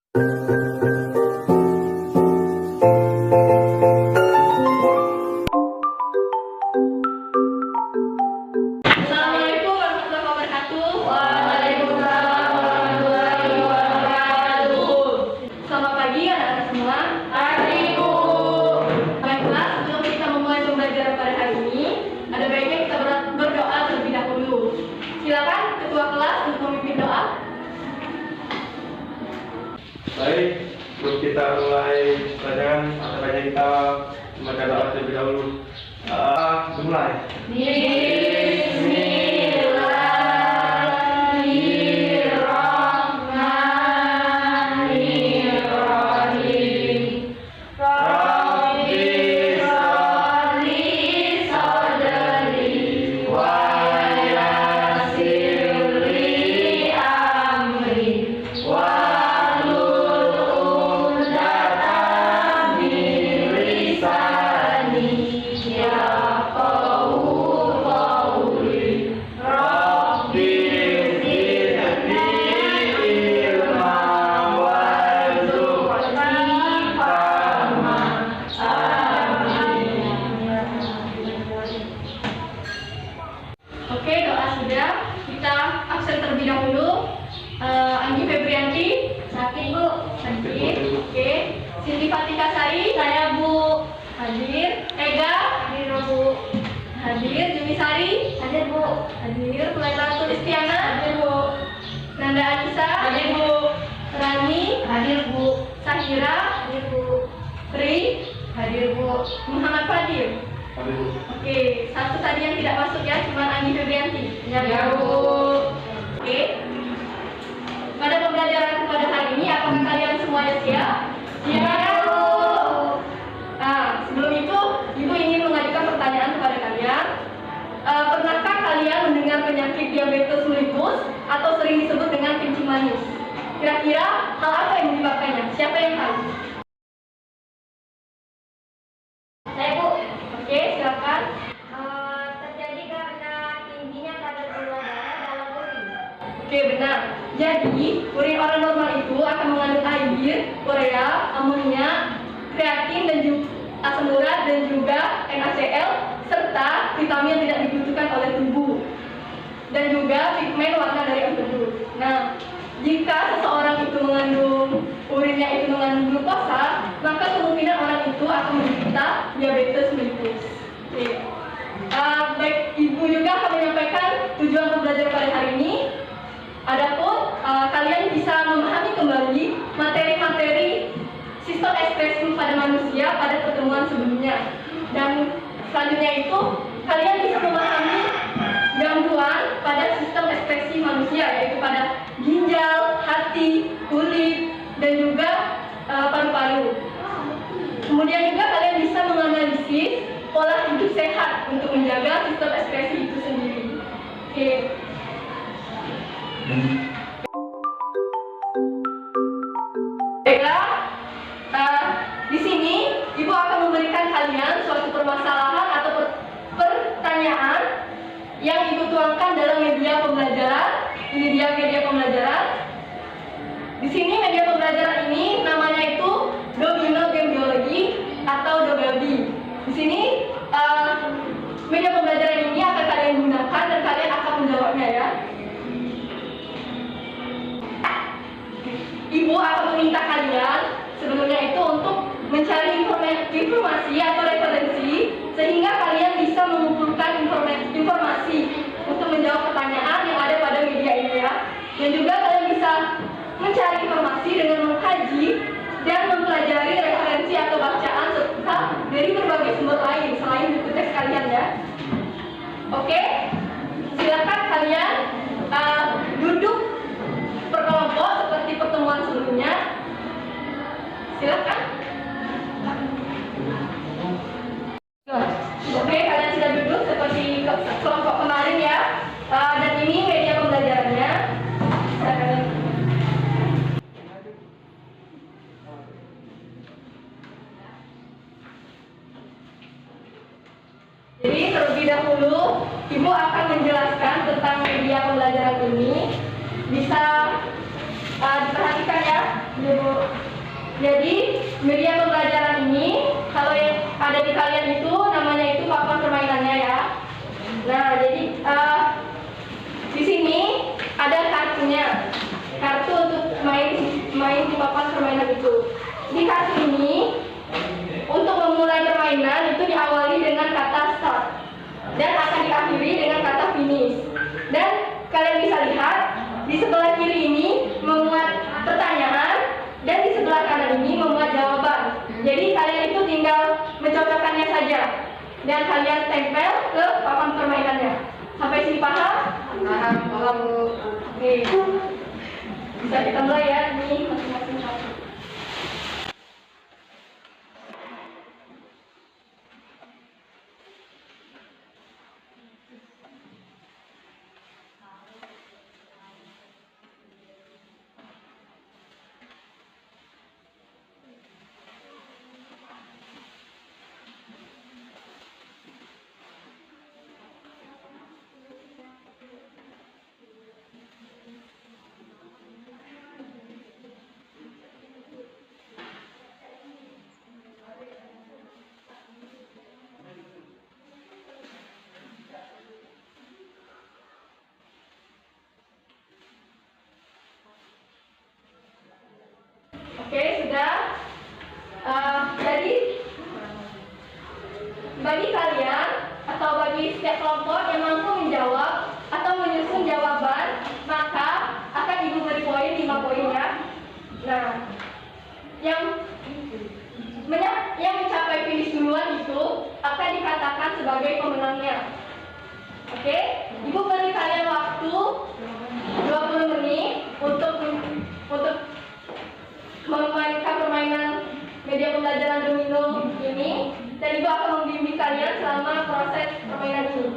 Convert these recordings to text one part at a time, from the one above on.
Assalamualaikum warahmatullahi wabarakatuh. Waalaikumsalam warahmatullahi wabarakatuh. Selamat pagi anak-anak semua. Pagi, Bu. Baiklah, sebelum kita memulai pembelajaran pada hari ini, ada baiknya kita berdoa terlebih dahulu. Silakan ketua kelas untuk memimpin doa. Baik, sebelum kita mulai pelajaran, ada baiknya kita membaca doa terlebih dahulu. Dimulai. Bismillahirrahmanirrahim. Rabbi sholli sadri wa yassir li amri wahlul 'uqdatam min lisani yafqahu qawli. Rabbi zidni ilma warzuqni fahma. Amin. Oke, doa sudah. Kita absen terlebih dahulu. Anggi Febrianti sakit, Bu. Sakit. Oke. Cindy Fatika Sari, saya, Bu. Hadir. Ega hadir, Bu. Hadir. Jumi Sari hadir, Bu. Hadir. Kuleta Tulistiana hadir, Bu. Nanda Anissa hadir, Bu. Rani hadir, Bu. Sahira hadir, Bu. Tri hadir, Bu. Muhammad Fadil. Oke, satu tadi yang tidak masuk ya, cuma Anggi Febrianti. Ya, Bu. Oke. Pada pembelajaran pada hari ini, apakah kalian semuanya siap? Siap, Bu. Nah, sebelum itu, Ibu ingin mengajukan pertanyaan kepada kalian. Pernahkah kalian mendengar penyakit diabetes mellitus atau sering disebut dengan kencing manis? Kira-kira hal apa yang menyebabkannya? Siapa yang tahu? Saya, Bu. Oke, silakan. Terjadi karena tingginya kadar gula darah dalam urin. Oke, benar. Jadi, urin orang normal itu akan mengandung air, urea, amonia, kreatin dan juga asam urat dan juga NaCl serta vitamin yang tidak dibutuhkan oleh tubuh dan juga pigmen warna dari empedu. Nah, jika seseorang itu mengandung urinnya itu mengandung glukosa, maka kemungkinan orang itu akan menderita diabetes mellitus. Oke. Baik, Ibu juga akan menyampaikan tujuan pembelajaran pada hari ini. Adapun kalian bisa memahami kembali materi-materi sistem ekspresi pada manusia pada pertemuan sebelumnya. Dan selanjutnya itu kalian bisa memahami gangguan pada sistem ekspresi manusia, yaitu pada ginjal, hati, kulit, dan juga paru-paru. Kemudian juga kalian bisa menganalisis pola hidup sehat untuk menjaga sistem ekspresi itu sendiri. Oke. Baiklah, di sini Ibu akan memberikan kalian suatu permasalahan atau pertanyaan yang Ibu tuangkan dalam media pembelajaran. Ini dia media pembelajaran. Di sini media pembelajaran ini namanya itu Domino Game Biologi atau Dogabi. Di sini media pembelajaran ini akan kalian gunakan dan kalian akan menjawabnya ya. Ibu akan meminta kalian sebelumnya itu untuk mencari informasi atau referensi sehingga kalian bisa mengumpulkan informasi untuk menjawab pertanyaan yang ada pada media ini ya. Dan juga kalian bisa mencari informasi dengan mengkaji dan mempelajari referensi atau bacaan serta dari berbagai sumber lain selain buku teks kalian ya. Oke, silakan kalian duduk berkelompok seperti pertemuan sebelumnya. Silakan. Oke, kalian sudah duduk seperti kelompok kemarin ya. Dan ini media pembelajarannya. Jadi terlebih dahulu Ibu akan menjelaskan tentang media pembelajaran ini. Bisa diperhatikan ya, Ibu. Jadi media pembelajaran ini kalau yang ada di kalian itu namanya itu papan permainannya ya. Nah, jadi di sini ada kartunya. Kartu untuk main di papan permainan itu. Di kartu ini untuk memulai permainan itu diawali dengan kata start dan akan diakhiri dengan kata finish. Dan kalian bisa lihat di sebelah kiri ini memuat pertanyaan dan di sebelah kanan ini memuat jawaban. Jadi kalian itu tinggal mencocokkannya saja dan kalian tempel ke papan permainannya. Sampai sini paham? Paham Bu. Oke. Bisa kita mulai ya, ini masing-masing satu. Oke, sudah. Jadi bagi kalian atau bagi setiap kelompok yang mampu menjawab atau menyusun jawaban, maka akan Ibu beri poin 5 poin ya. Nah, yang mencapai finish duluan itu akan dikatakan sebagai pemenangnya. Oke, Ibu beri kalian waktu 20 menit untuk memainkan permainan media pembelajaran domino ini, dan Ibu akan membimbing kalian selama proses permainan ini.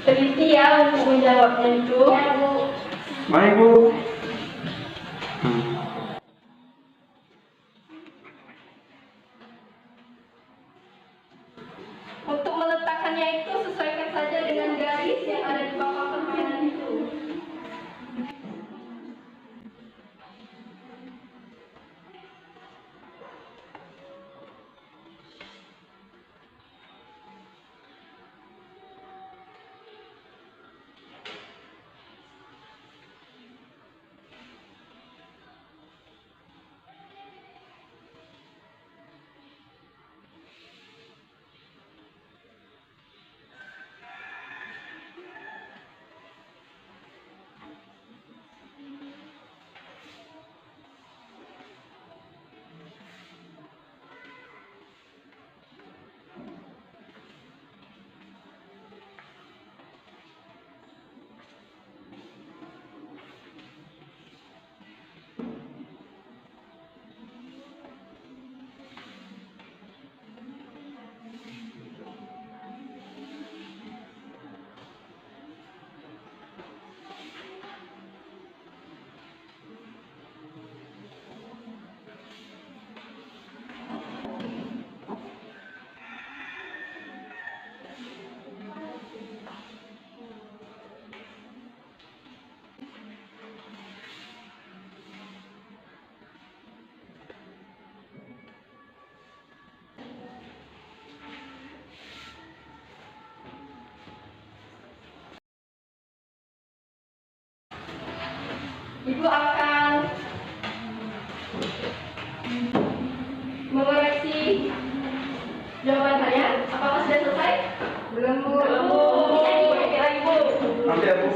Teliti ya untuk menjawabnya itu. Ya, Bu. Baik, Bu. Untuk meletakkannya itu sesuaikan saja dengan garis yang ada di bawah permainan itu. Ibu akan mengoreksi jawaban kalian. Apakah sudah selesai? Belum, Bu. Bisa lagi, Bu. Nanti ya, Bu.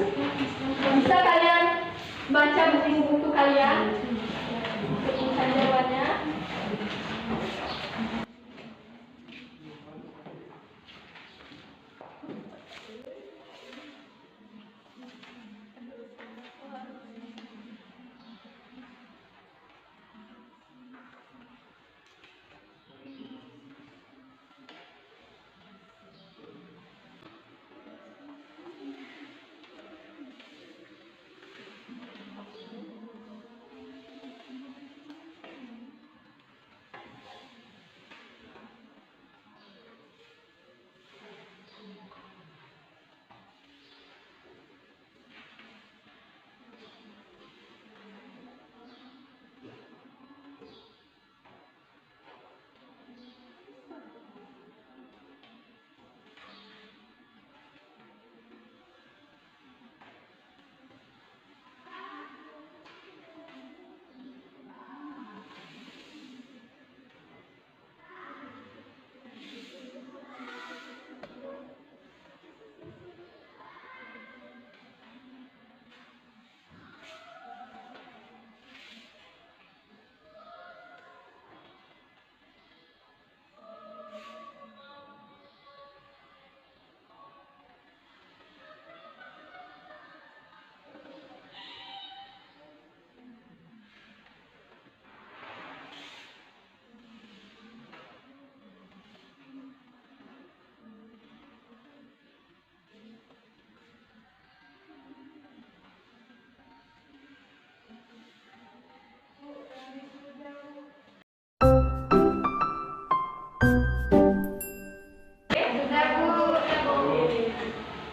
Bisa kalian baca buku-buku kalian. Rumuskan jawabannya.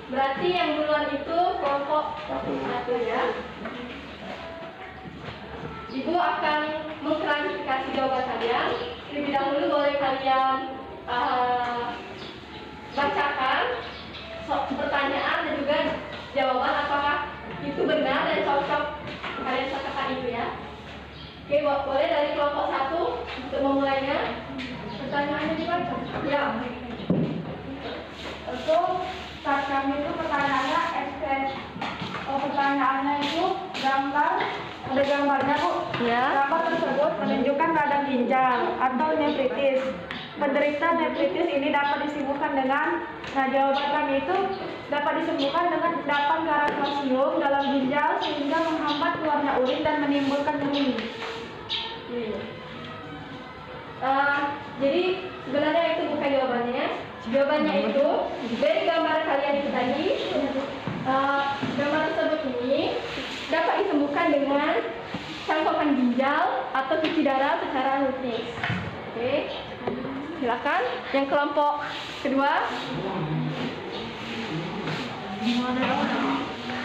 Berarti yang duluan itu kelompok 1 ya. Ibu akan mengklarifikasi jawaban kalian. Terlebih dahulu boleh kalian bacakan pertanyaan dan juga jawaban apakah itu benar dan cocok kalian katakan itu ya. Oke, boleh dari kelompok 1 untuk memulainya. Pertanyaannya dibaca. Ya. Untuk saat kami itu pertanyaannya pertanyaannya itu ada gambarnya Bu. Ya. Gambar tersebut menunjukkan radang ginjal atau nefritis. Penderita nefritis ini dapat disembuhkan dengan, jawaban kami itu dapat disembuhkan dengan endapan garam kalsium dalam ginjal sehingga menghambat keluarnya urin dan menimbulkan nyeri. Jadi sebenarnya itu bukan jawabannya. Jawabannya itu dari gambar kalian itu tadi. Gambar tersebut ini dapat disembuhkan dengan cangkokan ginjal atau cuci darah secara rutin. Oke, silakan. Yang kelompok kedua.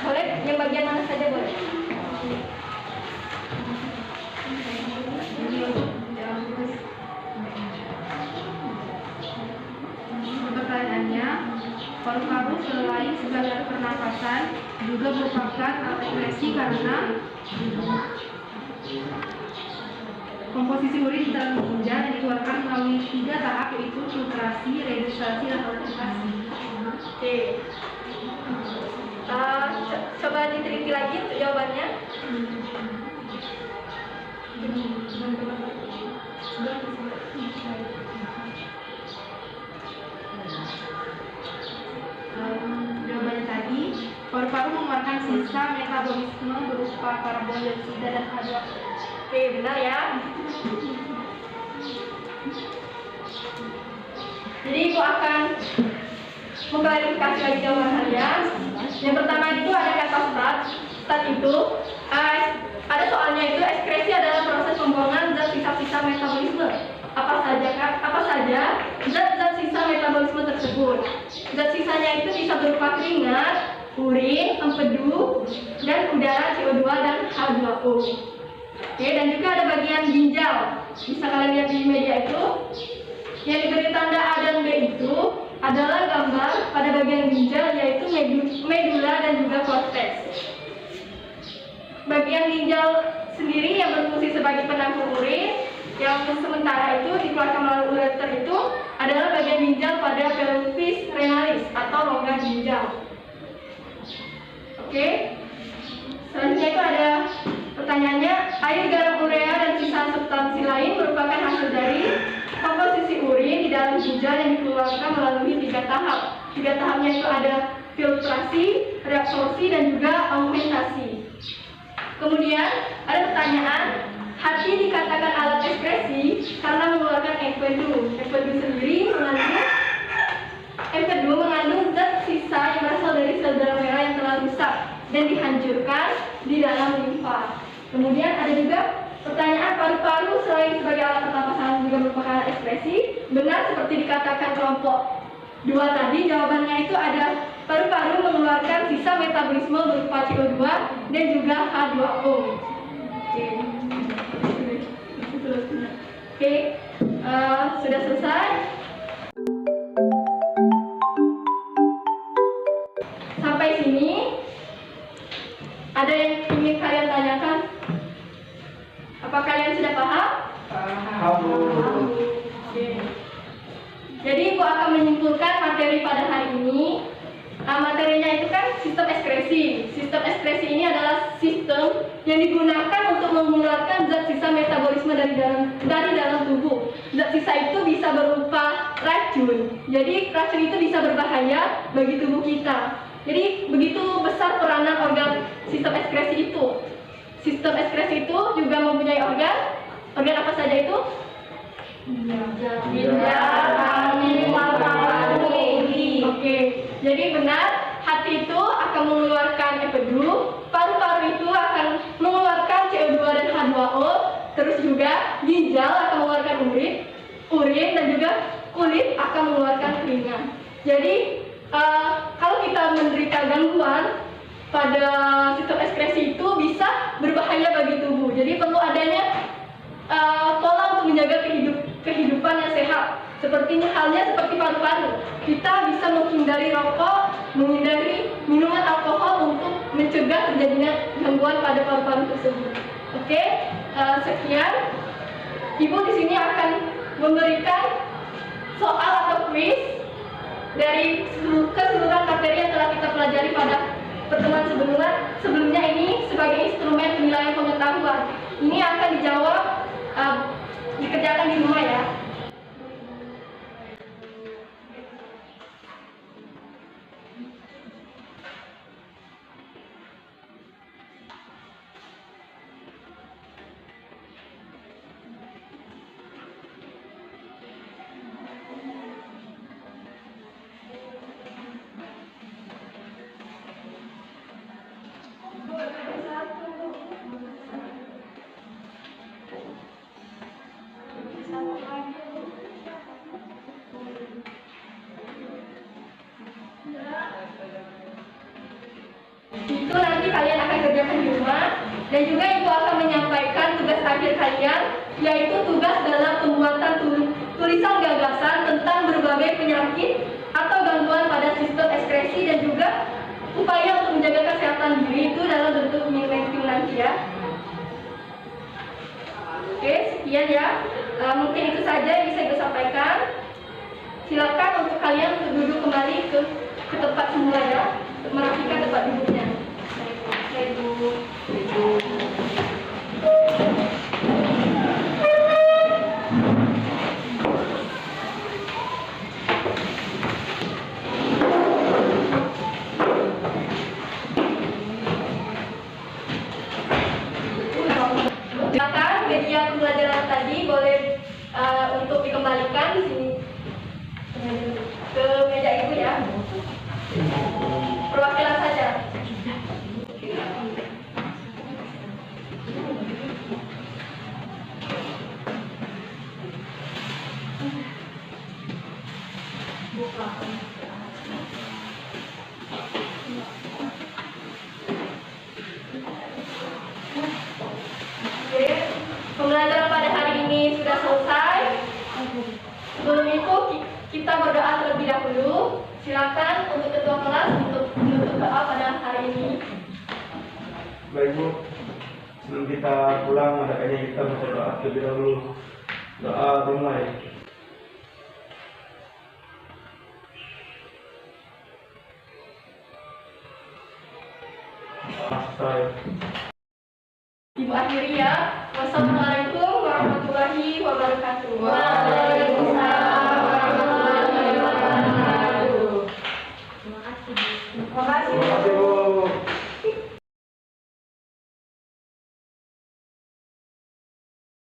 Boleh, yang bagian mana saja boleh. Pertanyaannya, paru-paru selain sebagai pernapasan juga merupakan atresi karena komposisi urin di dalam ginjal yang dikeluarkan melalui 3 tahap, yaitu filtrasi, reduksasi, dan filtrasi. Oke. Coba diteliti lagi untuk jawabannya. Jawabannya tadi, paru-paru mengeluarkan sisa metabolisme berupa karbon dioksida dan H2O. Oke, benar ya. Jadi Ibu akan mengklarifikasi lagi jawaban kalian. Yang pertama itu ada kata stat. Stat itu ada soalnya itu ekskresi adalah proses pembuangan zat sisa-sisa metabolisme. Apa saja zat-zat sisa metabolisme tersebut. Zat sisanya itu bisa berupa keringat, urin, empedu, dan udara CO2 dan H2O. Oke, dan juga ada bagian ginjal. Bisa kalian lihat di media itu. Yang diberi tanda A dan B itu adalah gambar pada bagian ginjal, yaitu medula dan juga cortex. Bagian ginjal sendiri yang berfungsi sebagai penampung urin, yang sementara itu dikeluarkan melalui ureter itu adalah bagian ginjal pada pelvis renalis atau rongga ginjal. Oke. Selanjutnya itu ada Pertanyaannya, air, garam, urea, dan sisa substansi lain merupakan hasil dari komposisi urin di dalam ginjal yang dikeluarkan melalui 3 tahap. 3 tahapnya itu ada filtrasi, reabsorpsi, dan juga augmentasi. Kemudian ada pertanyaan, hati dikatakan alat ekspresi karena mengeluarkan empedu. Empedu sendiri mengandung zat sisa yang berasal dari sel darah merah yang telah rusak dan dihancurkan di dalam limfa. Kemudian ada juga pertanyaan, paru-paru selain sebagai alat pernapasan juga merupakan alat ekspresi. Benar seperti dikatakan kelompok 2 tadi, jawabannya itu ada paru-paru mengeluarkan sisa metabolisme berupa CO2 dan juga H2O. Oke, sudah selesai. Sampai sini, ada yang ingin kalian tanyakan? Apa kalian sudah paham? Oke. Jadi Ibu akan menyimpulkan materi pada hari ini. Materinya itu kan sistem ekskresi. Sistem ekskresi ini adalah sistem yang digunakan untuk mengeluarkan zat sisa metabolisme dari dalam tubuh. Zat sisa itu bisa berupa racun. Jadi racun itu bisa berbahaya bagi tubuh kita. Jadi begitu besar peranan organ sistem ekskresi itu. Sistem ekskresi itu juga mempunyai organ apa saja itu? Ginjal, kami, paru-paru. Oke, jadi benar, hati itu akan mengeluarkan empedu, paru-paru itu akan mengeluarkan CO2 dan H2O, terus juga ginjal akan mengeluarkan urin dan juga kulit akan mengeluarkan keringat. Jadi kalau kita menderita gangguan pada sistem ekskresi itu bisa berbahaya bagi tubuh. Jadi perlu adanya pola untuk menjaga kehidupan yang sehat. Halnya seperti paru-paru. Kita bisa menghindari rokok, menghindari minuman alkohol untuk mencegah terjadinya gangguan pada paru-paru tersebut. Oke, sekian. Ibu di sini akan memberikan soal atau quiz dari keseluruhan materi yang telah kita pelajari pada pertemuan sebelumnya ini sebagai instrumen penilaian pengetahuan. Ini akan dijawab, dikerjakan di rumah ya. Itu nanti kalian akan kerjakan di rumah, dan juga Ibu akan menyampaikan tugas akhir kalian, yaitu tugas dalam pembuatan tulisan gagasan tentang berbagai penyakit atau gangguan pada sistem ekskresi dan juga upaya untuk menjaga kesehatan diri itu dalam bentuk mimicking nanti ya. Oke, sekian ya. Mungkin itu saja yang bisa Ibu sampaikan. Silakan untuk kalian untuk duduk kembali ke tempat semula ya, untuk merapikan tempat duduknya. Silakan media pembelajaran tadi boleh untuk dikembalikan di sini ke meja Ibu ya. Perwakilan saja. Oke, pembelajaran pada hari ini sudah selesai. Sebelum itu kita berdoa terlebih dahulu. Silakan untuk ketua kelas untuk menutup doa pada hari ini. Baik Bu, sebelum kita pulang ada kayaknya kita berdoa terlebih dahulu. Doa dimulai. Ibu akhiri ya. Wassalamualaikum warahmatullahi wabarakatuh.